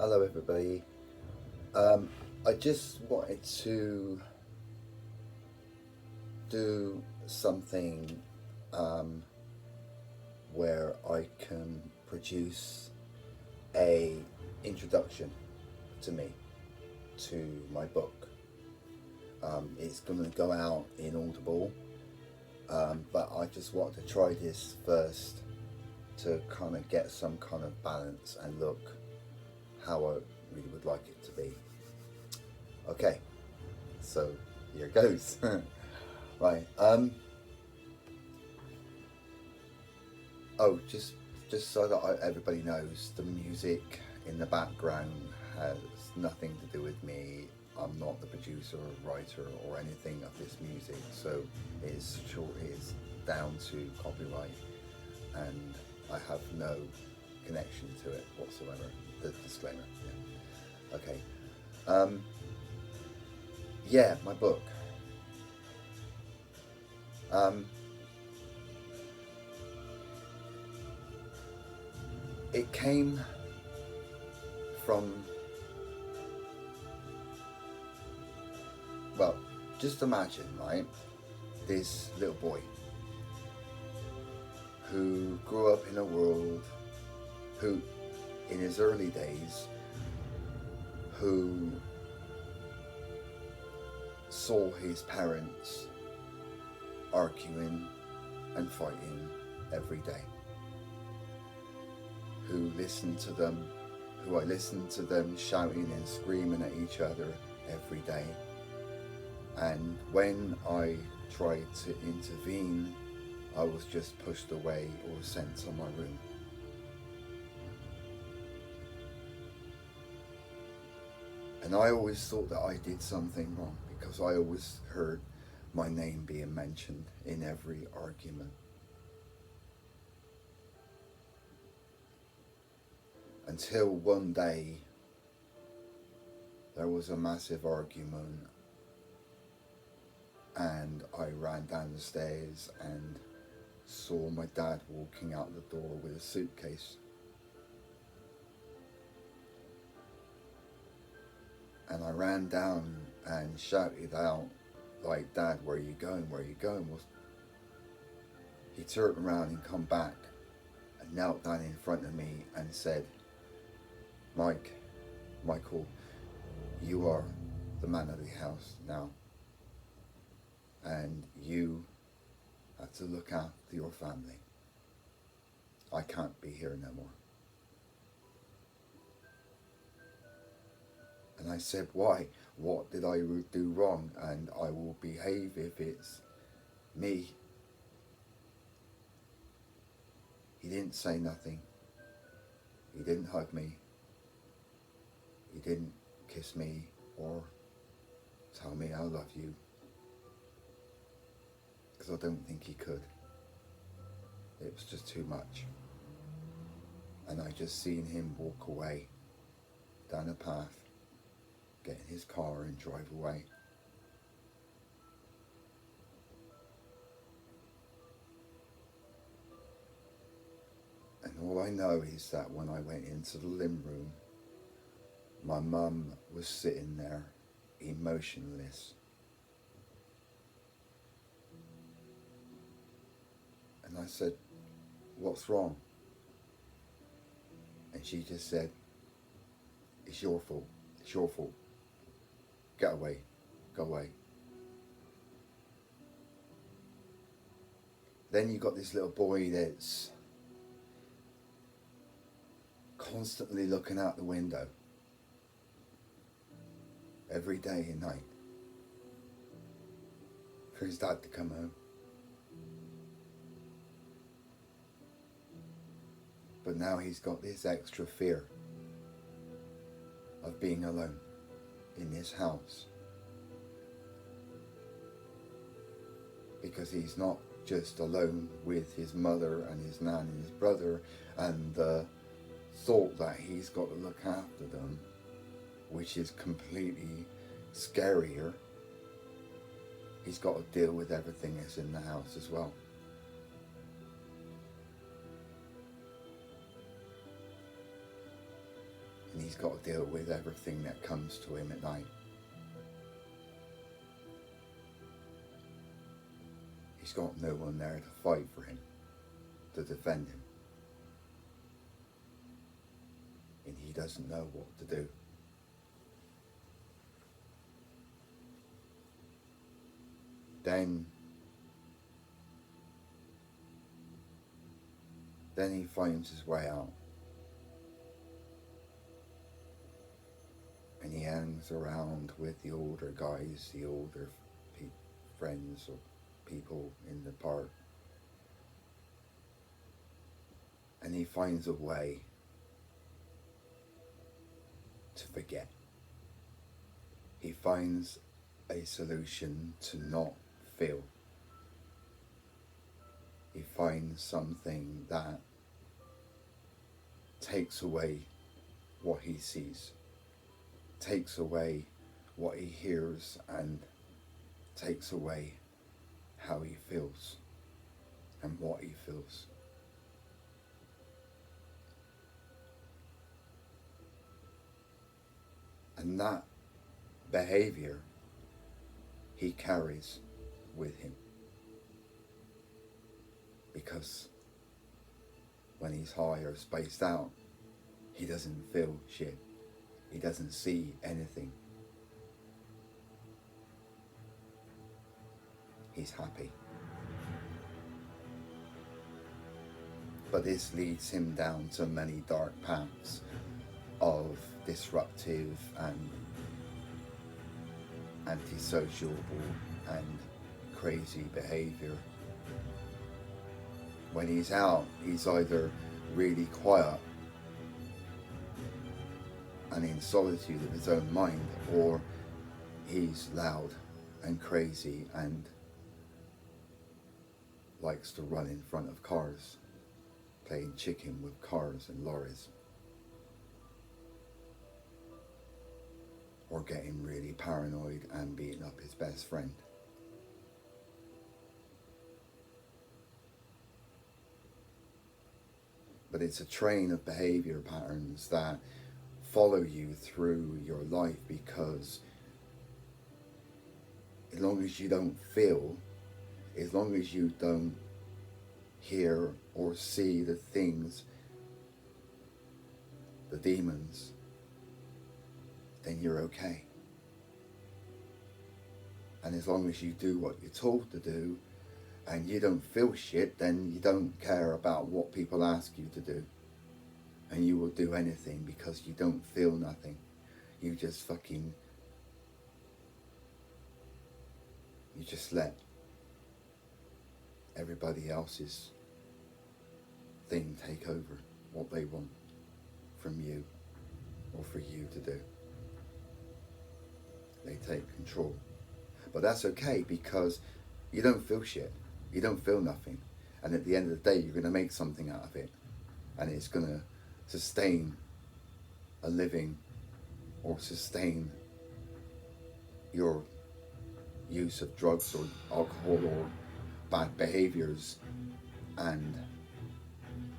Hello, everybody. I just wanted to do something um, where I can produce a introduction to me, to my book. It's going to go out in Audible, but I just wanted to try this first to kind of get some kind of balance and look how I really would like it to be. Okay, so here goes. Right. Oh, just so that everybody knows, the music in the background has nothing to do with me. I'm not the producer or writer or anything of this music, so it's down to copyright, and I have no connection to it whatsoever. The disclaimer. Yeah. Okay. Um, yeah, my book. Um, it came from, well, just imagine, right? This little boy who grew up in a world, who, in his early days, who saw his parents arguing and fighting every day, who listened to them, who I listened to them shouting and screaming at each other every day. And when I tried to intervene, I was just pushed away or sent to my room. And I always thought that I did something wrong because I always heard my name being mentioned in every argument. Until one day there was a massive argument and I ran down the stairs and saw my dad walking out the door with a suitcase. And I ran down and shouted out, like, "Dad, where are you going? Where are you going?" Well, he turned around and come back and knelt down in front of me and said, Michael, you are the man of the house now, and you have to look after your family. I can't be here no more." And I said, "Why? What did I do wrong? And I will behave if it's me." He didn't say nothing. He didn't hug me. He didn't kiss me or tell me I love you, because I don't think he could. It was just too much. And I just seen him walk away down a path, get in his car and drive away. And all I know is that when I went into the living room, my mum was sitting there, emotionless. And I said, "What's wrong?" And she just said, "It's your fault. It's your fault. Get away. Go away." Then you got this little boy that's constantly looking out the window every day and night for his dad to come home. But now he's got this extra fear of being alone in this house, because he's not just alone with his mother and his nan and his brother, and the thought that he's got to look after them, which is completely scarier. He's got to deal with everything that's in the house as well. And and he's got to deal with everything that comes to him at night. He's got no one there to fight for him, to defend him, and he doesn't know what to do. Then he finds his way out, and he hangs around with the older guys, the older friends or people in the park, and he finds a way to forget. He finds a solution to not feel. He finds something that takes away what he sees, takes away what he hears, and takes away how he feels and what he feels. And that behavior he carries with him, because when he's high or spaced out, he doesn't feel shit. He doesn't see anything. He's happy. But this leads him down to many dark paths of disruptive and antisocial and crazy behavior. When he's out, he's either really quiet and in solitude of his own mind, or he's loud and crazy and likes to run in front of cars, playing chicken with cars and lorries, or getting really paranoid and beating up his best friend. But it's a train of behavior patterns that follow you through your life, because as long as you don't feel, as long as you don't hear or see the things, the demons, then you're okay. And as long as you do what you're told to do and you don't feel shit, then you don't care about what people ask you to do. And you will do anything because you don't feel nothing. You just let everybody else's thing take over what they want from you or for you to do. They take control. But that's okay, because you don't feel shit. You don't feel nothing. And at the end of the day, you're going to make something out of it. And it's going to sustain a living or sustain your use of drugs or alcohol or bad behaviors. And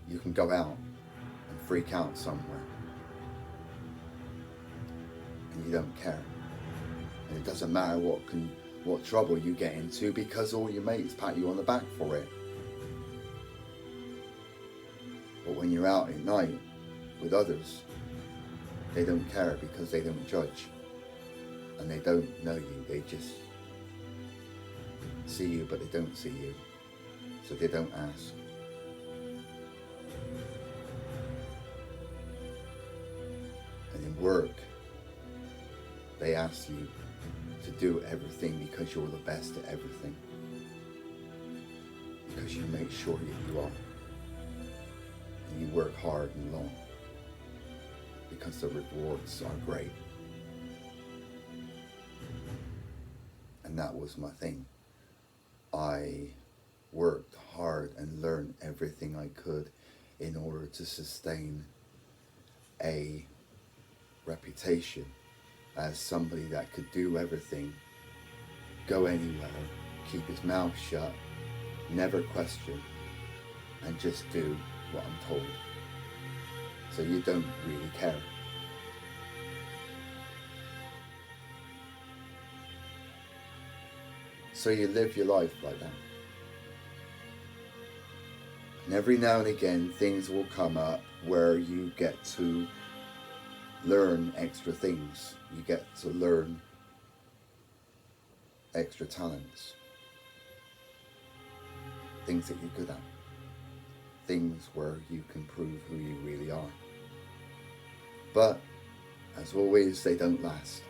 you can go out and freak out somewhere. And you don't care. And it doesn't matter what trouble you get into, because all your mates pat you on the back for it. But when you're out at night with others, they don't care, because they don't judge. And they don't know you. They just see you, but they don't see you. So they don't ask. And in work, they ask you to do everything because you're the best at everything. Because you make sure that you are. And you work hard and long. Because the rewards are great. And that was my thing. I worked hard and learned everything I could in order to sustain a reputation as somebody that could do everything, go anywhere, keep his mouth shut, never question, and just do what I'm told. So you don't really care. So you live your life like that. And every now and again things will come up where you get to learn extra things. You get to learn extra talents. Things that you're good at. Things where you can prove who you really are. But, as always, they don't last.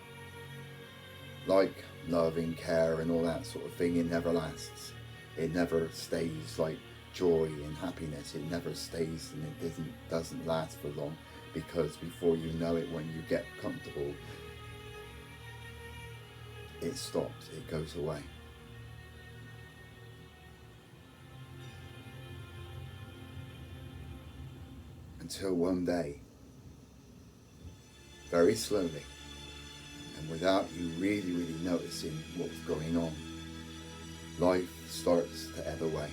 Like love and care and all that sort of thing, it never lasts. It never stays like joy and happiness. It never stays, and it doesn't last for long, because before you know it, when you get comfortable, it stops, it goes away. Until one day, very slowly, and without you really noticing what's going on, life starts to ebb away.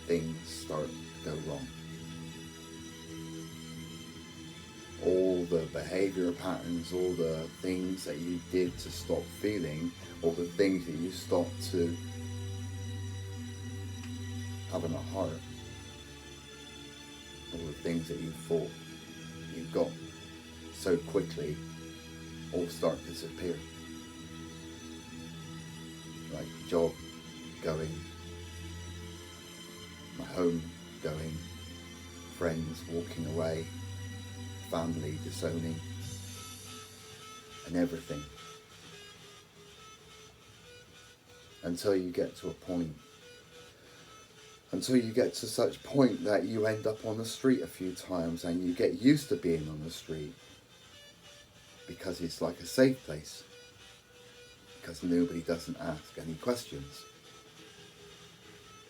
Things start to go wrong. All the behavior patterns, all the things that you did to stop feeling, all the things that you stopped to having a heart, all the things that you thought you got so quickly, all start to disappear. Like job going, my home going, friends walking away, family disowning, and everything. Until you get to a point, until you get to such point that you end up on the street a few times and you get used to being on the street, because it's like a safe place, because nobody doesn't ask any questions,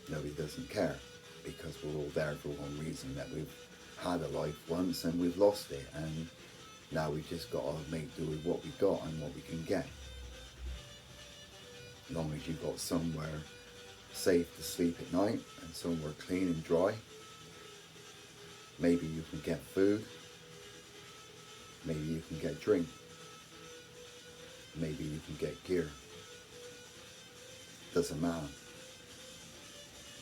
nobody doesn't care, because we're all there for one reason, that we've had a life once and we've lost it, and now we just got to make do with what we got and what we can get. As long as you've got somewhere safe to sleep at night and somewhere clean and dry, maybe you can get food, maybe you can get drink, maybe you can get gear. Doesn't matter.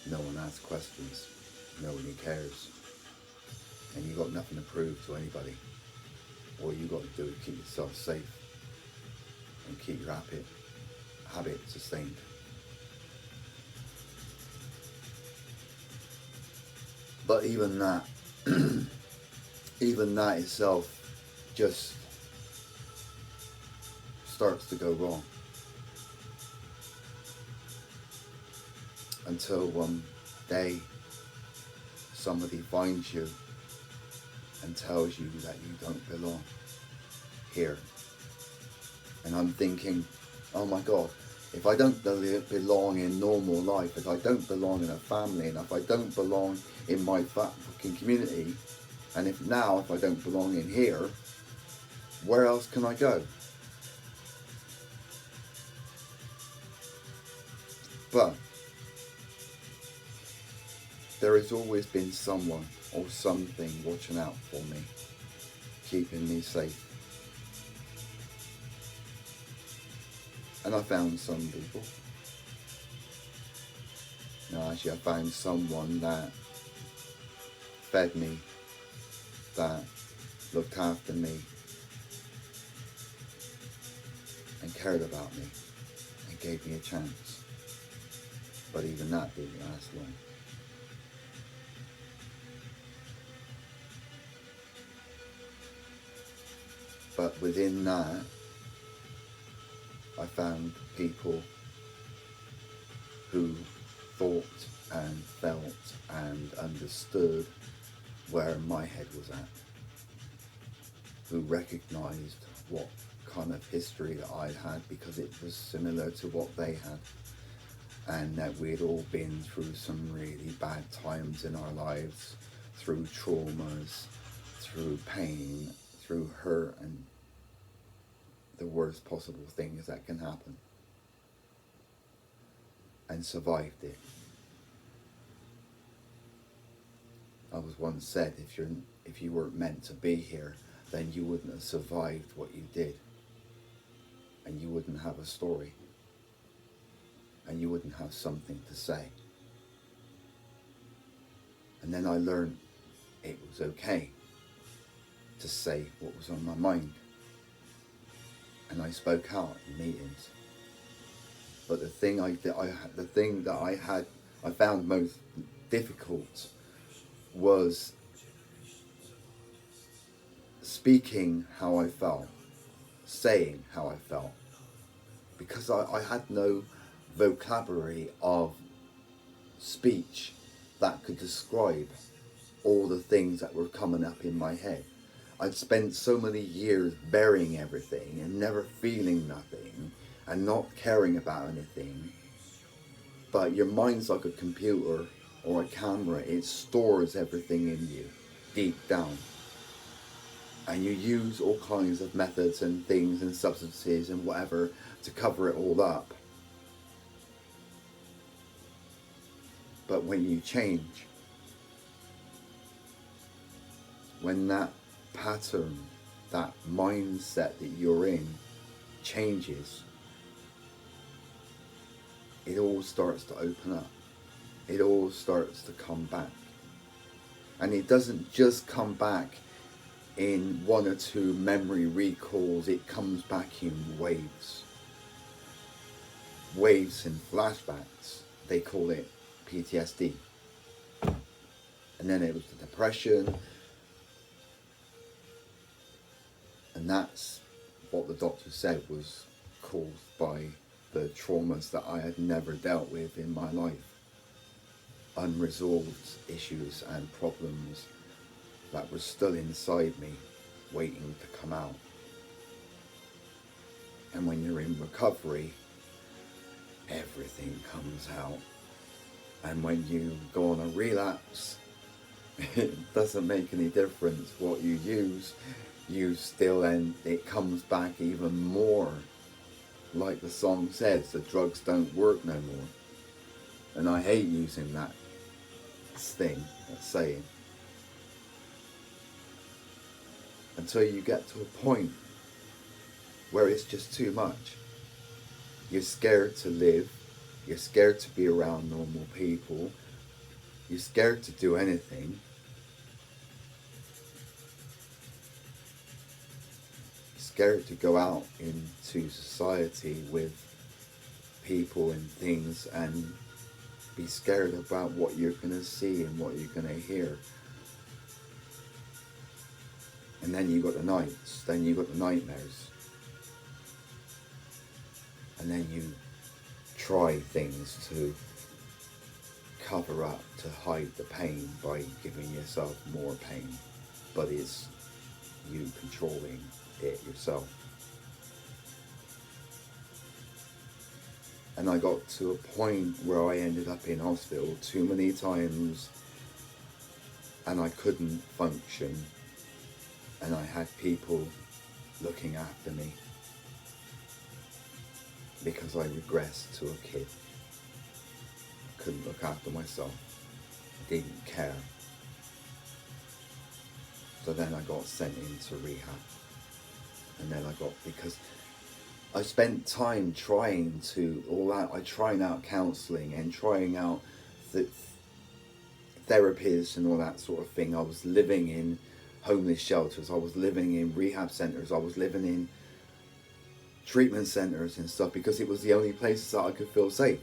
No one asks questions, nobody cares, and you got nothing to prove to anybody. All you got to do is keep yourself safe and keep your habit sustained. But even that, even that itself just starts to go wrong. Until one day somebody finds you and tells you that you don't belong here. And I'm thinking, oh my God, if I don't belong in normal life, if I don't belong in a family, and if I don't belong in my fucking community, and if I don't belong in here, where else can I go? But there has always been someone or something watching out for me, keeping me safe. And I found some people. No, actually I found someone that fed me, that looked after me, and cared about me, and gave me a chance. But even that didn't last long. But within that, I found people who thought and felt and understood where my head was at, who recognised what kind of history that I had, because it was similar to what they had, and that we'd all been through some really bad times in our lives, through traumas, through pain, through hurt, and the worst possible things that can happen, and survived it. I was once said, if you weren't meant to be here, then you wouldn't have survived what you did, and you wouldn't have a story. and you wouldn't have something to say. And then I learned it was okay to say what was on my mind. And I spoke out in meetings. But the thing I found most difficult was speaking how I felt, saying how I felt, because I had no vocabulary of speech that could describe all the things that were coming up in my head. I'd spent so many years burying everything and never feeling nothing and not caring about anything. But your mind's like a computer or a camera. It stores everything in you deep down. And you use all kinds of methods and things and substances and whatever to cover it all up. But when you change, when that pattern, that mindset that you're in changes, it all starts to open up. It all starts to come back. And it doesn't just come back in one or two memory recalls, it comes back in waves. Waves and flashbacks. They call it PTSD. And then it was the depression. And that's what the doctor said was caused by the traumas that I had never dealt with in my life. Unresolved issues and problems that were still inside me, waiting to come out. And when you're in recovery, everything comes out. And when you go on a relapse, it doesn't make any difference what you use. You still, and it comes back even more. Like the song says, the drugs don't work no more. And I hate using that saying. Until you get to a point where it's just too much. You're scared to live. You're scared to be around normal people. You're scared to do anything. Scared to go out into society with people and things and be scared about what you're going to see and what you're going to hear. And then you got the nights, then you got the nightmares. And then you try things to cover up, to hide the pain by giving yourself more pain. But it's you controlling it yourself. And I got to a point where I ended up in hospital too many times and I couldn't function, and I had people looking after me because I regressed to a kid. Couldn't look after myself, didn't care. So then I got sent into rehab. And then because I spent time trying to, I tried out counselling and trying out therapies and all that sort of thing. I was living in homeless shelters, I was living in rehab centres, I was living in treatment centres and stuff because it was the only places that I could feel safe.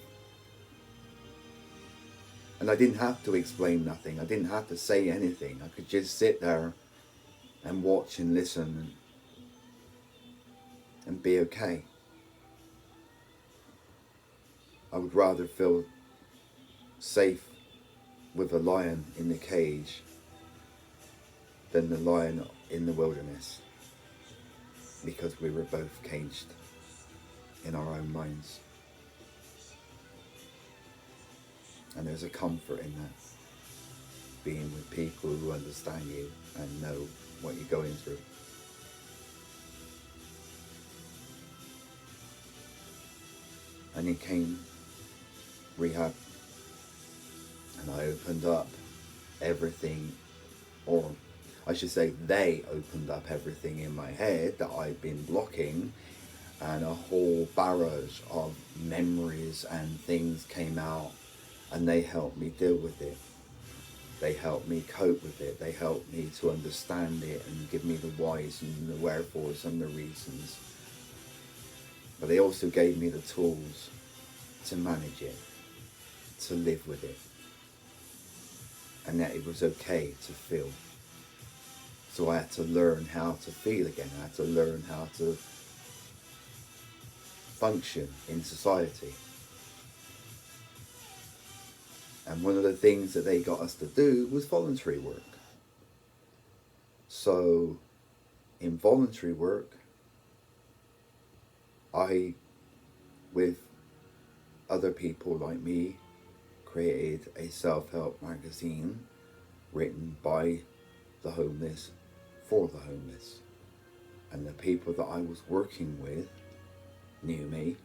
And I didn't have to explain nothing, I didn't have to say anything, I could just sit there and watch and listen and be okay. I would rather feel safe with a lion in the cage than the lion in the wilderness, because we were both caged in our own minds. And there's a comfort in that, being with people who understand you and know what you're going through. And then came rehab, and I opened up everything, or I should say they opened up everything in my head that I'd been blocking, and a whole barrage of memories and things came out, and they helped me deal with it. They helped me cope with it. They helped me to understand it and give me the whys and the wherefores and the reasons. But they also gave me the tools to manage it, to live with it, and that it was okay to feel. So I had to learn how to feel again. I had to learn how to function in society. And one of the things that they got us to do was voluntary work. So in voluntary work, I, with other people like me, created a self-help magazine written by the homeless for the homeless. And the people that I was working with knew me,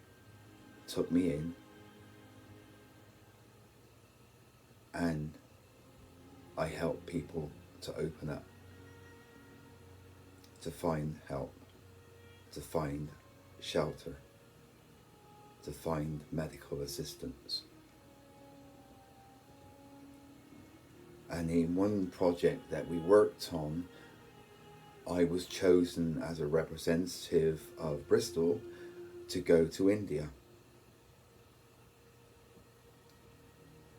took me in, and I helped people to open up, to find help, to find shelter, to find medical assistance. And in one project that we worked on, I was chosen as a representative of Bristol to go to India.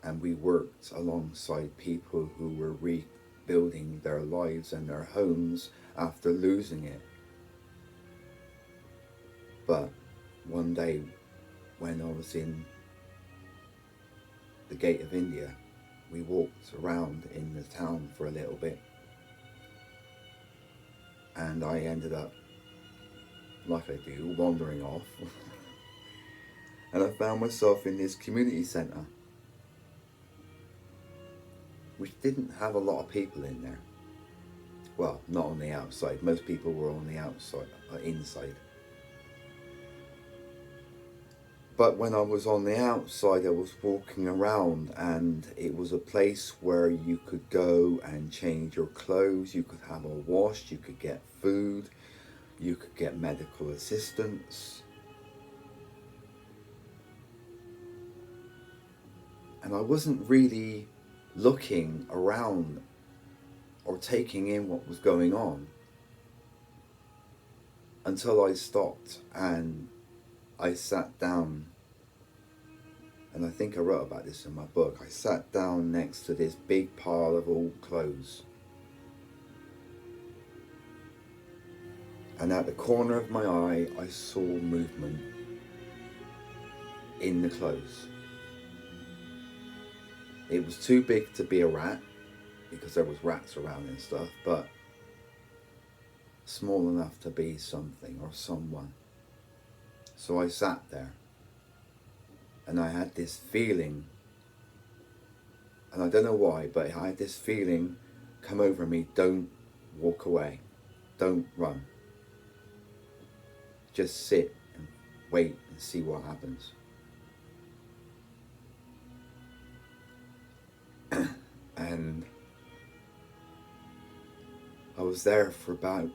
And we worked alongside people who were rebuilding their lives and their homes after losing it. But one day when I was in the gate of India, we walked around in the town for a little bit, and I ended up, like I do, wandering off. And I found myself in this community centre, which didn't have a lot of people in there. Well, not on the outside. Most people were on the outside, inside. But when I was on the outside, I was walking around, and it was a place where you could go and change your clothes, you could have a wash, you could get food, you could get medical assistance. And I wasn't really looking around or taking in what was going on until I stopped and I sat down, and I think I wrote about this in my book. I sat down next to this big pile of old clothes, and at the corner of my eye I saw movement in the clothes. It was too big to be a rat, because there was rats around and stuff, but small enough to be something or someone. So I sat there, and I had this feeling, and I don't know why, but I had this feeling come over me: don't walk away, don't run, just sit and wait and see what happens. And I was there for about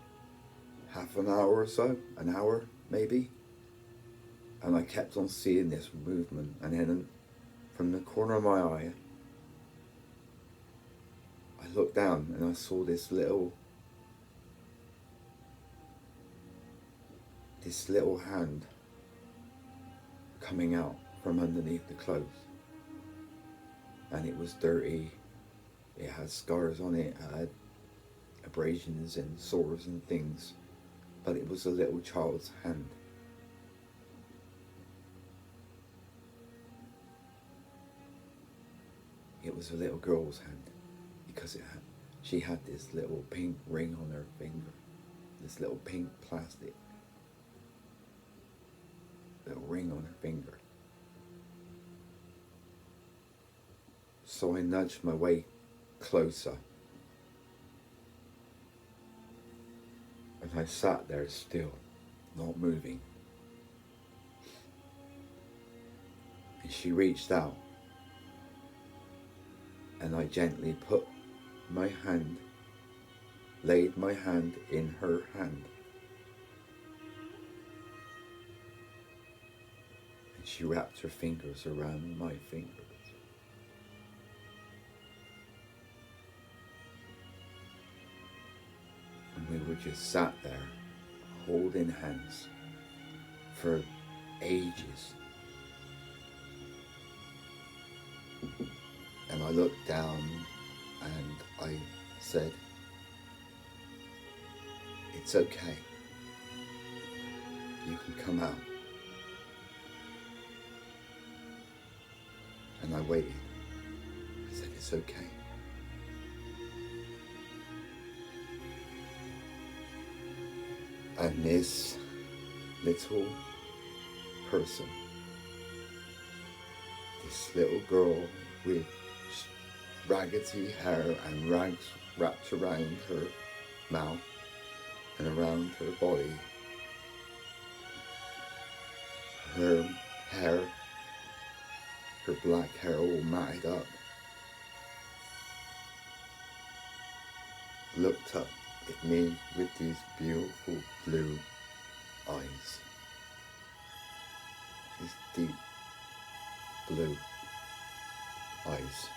half an hour or so, an hour maybe, and I kept on seeing this movement, and then from the corner of my eye I looked down and I saw this little hand coming out from underneath the clothes, and it was dirty, it had scars on it, it had abrasions and sores and things, but it was a little child's hand. It was a little girl's hand, because she had this little pink ring on her finger, this little pink plastic little ring on her finger. So I nudged my way closer, and I sat there still, not moving. And she reached out, and I gently put my hand, laid my hand in her hand. She wrapped her fingers around my fingers. And we were just sat there, holding hands for ages. And I looked down and I said, "It's okay. You can come out." And I waited. I said, "It's okay." And this little person, this little girl with raggedy hair and rags wrapped around her mouth and around her body, her hair, her black hair all matted up, looked up at me with these beautiful blue eyes, these deep blue eyes.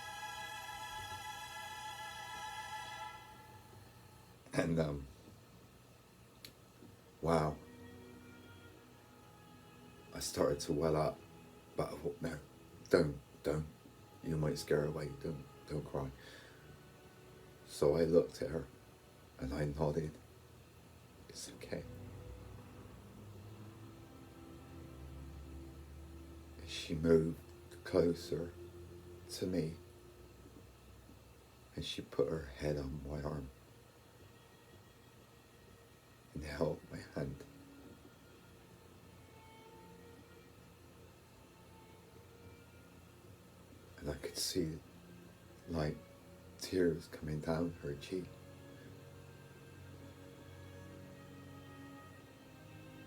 And wow, I started to well up, but I thought, no, don't, you might scare her away, don't cry. So I looked at her and I nodded, "It's okay." She moved closer to me and she put her head on my arm and held my hand. And I could see like tears coming down her cheek.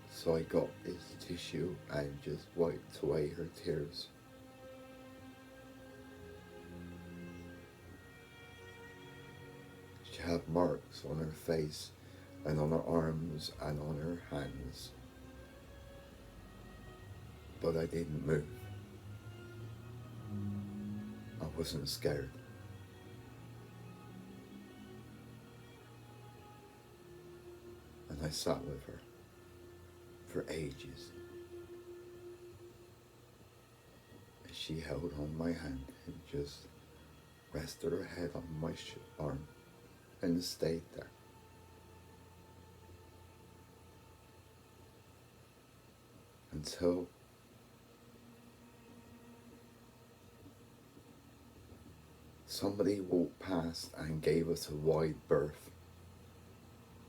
So I got this tissue and just wiped away her tears. She had marks on her face and on her arms and on her hands. But I didn't move. I wasn't scared. And I sat with her for ages. And she held on my hand and just rested her head on my arm and stayed there. Until somebody walked past and gave us a wide berth.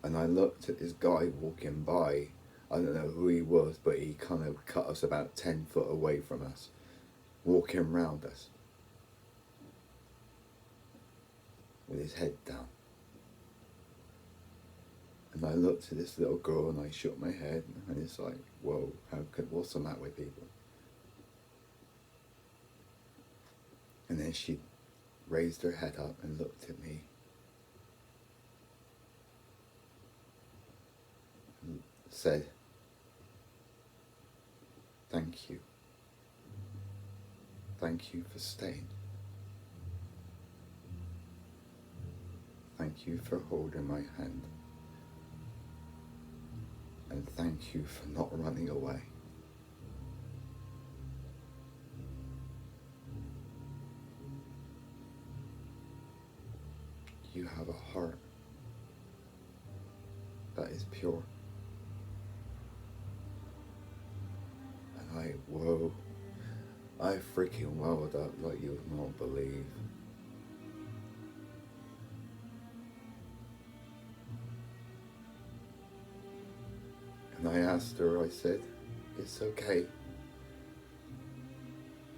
And I looked at this guy walking by. I don't know who he was, but he kind of cut us about 10 foot away from us, walking around us with his head down. And I looked at this little girl and I shook my head and it's like, whoa, what's the matter with people? And then she raised her head up and looked at me and said, "Thank you. Thank you for staying. Thank you for holding my hand. And thank you for not running away." You have a heart that is pure. And I freaking welled up like you would not believe. And I asked her, I said, "It's okay.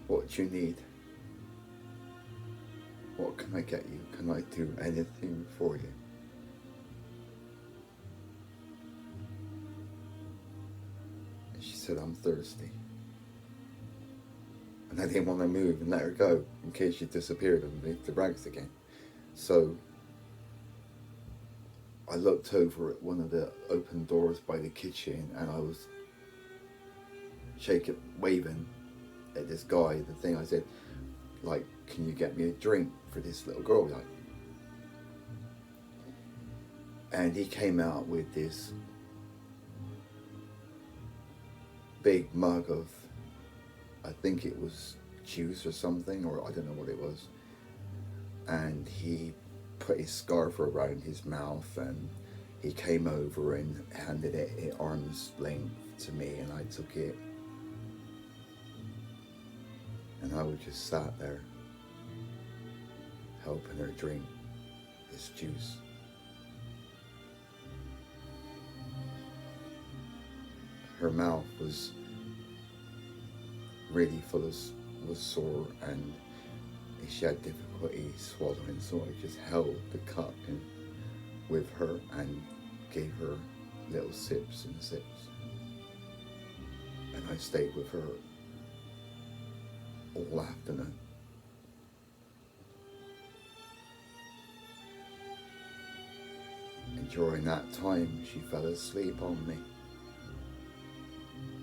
What do you need? What can I get you? Can I do anything for you?" And she said, "I'm thirsty." And I didn't want to move and let her go in case she disappeared underneath the rags again. So I looked over at one of the open doors by the kitchen and I was waving at this guy, the thing, I said, like, can you get me a drink for this little girl? Like, and he came out with this big mug of, I think it was juice or something, or I don't know what it was. And he put his scarf around his mouth, and he came over and handed it at arm's length to me, and I took it. And I was just sat there, helping her drink this juice. Her mouth was really full of, was sore, and she had difficulty swallowing, so I just held the cup in with her and gave her little sips and sips. And I stayed with her all afternoon. And during that time, she fell asleep on me.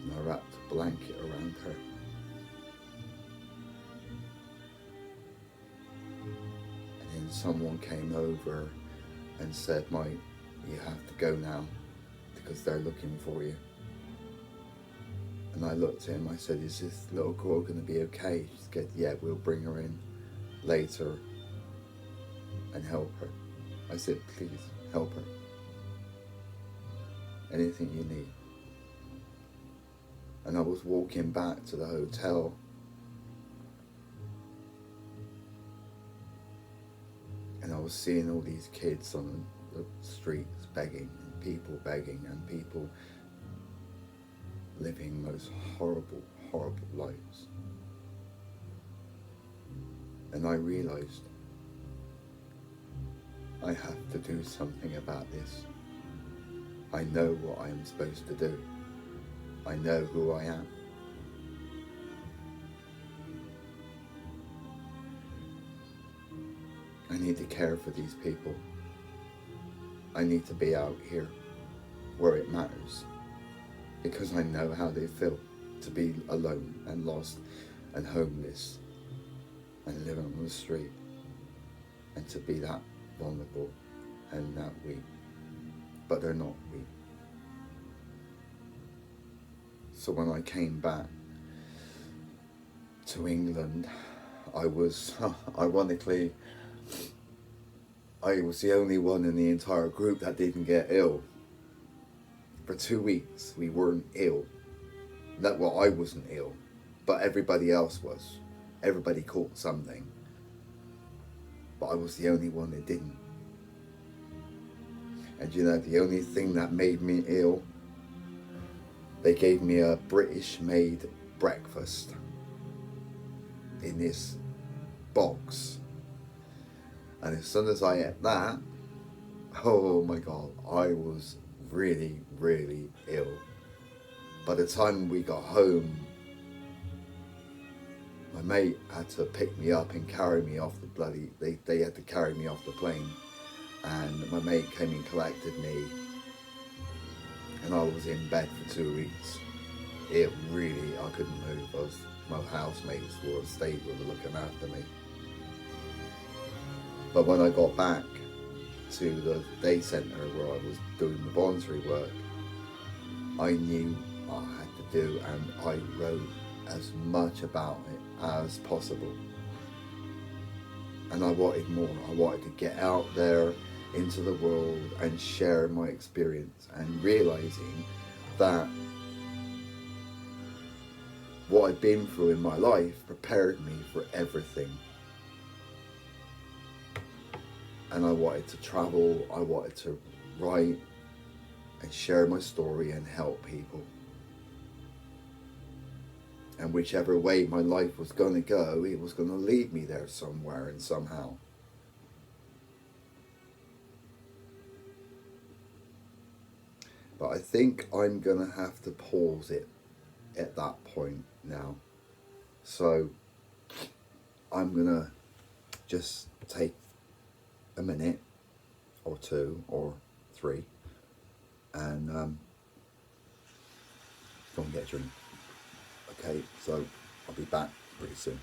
And I wrapped a blanket around her. And then someone came over and said, Mike, you have to go now because they're looking for you. And I looked at him, I said, is this little girl going to be okay? She said, yeah, we'll bring her in later and help her. I said, please help her. Anything you need. And I was walking back to the hotel, and I was seeing all these kids on the streets begging, and people living most horrible, horrible lives. And I realized I have to do something about this. I know what I am supposed to do. I know who I am. I need to care for these people. I need to be out here where it matters, because I know how they feel to be alone and lost and homeless and living on the street, and to be that vulnerable and that weak. But they're not weak. So when I came back to England, I was, ironically, I was the only one in the entire group that didn't get ill. For 2 weeks, we weren't ill. Well, I wasn't ill, but everybody else was. Everybody caught something. But I was the only one that didn't. And you know, the only thing that made me ill, they gave me a British-made breakfast in this box. And as soon as I ate that, oh my God, I was really, really ill. By the time we got home, my mate had to pick me up and carry me off the bloody, they had to carry me off the plane. And my mate came and collected me, and I was in bed for 2 weeks. It really, I couldn't move. My housemates were stayed with looking after me. But when I got back to the day centre where I was doing the voluntary work, I knew what I had to do, and I wrote as much about it as possible. And I wanted more. I wanted to get out there into the world and share my experience, and realising that what I'd been through in my life prepared me for everything. And I wanted to travel, I wanted to write and share my story and help people. And whichever way my life was going to go, it was going to lead me there somewhere and somehow. But I think I'm going to have to pause it at that point now. So I'm going to just take a minute or 2 or 3 and go and get a drink. Okay, so I'll be back pretty soon.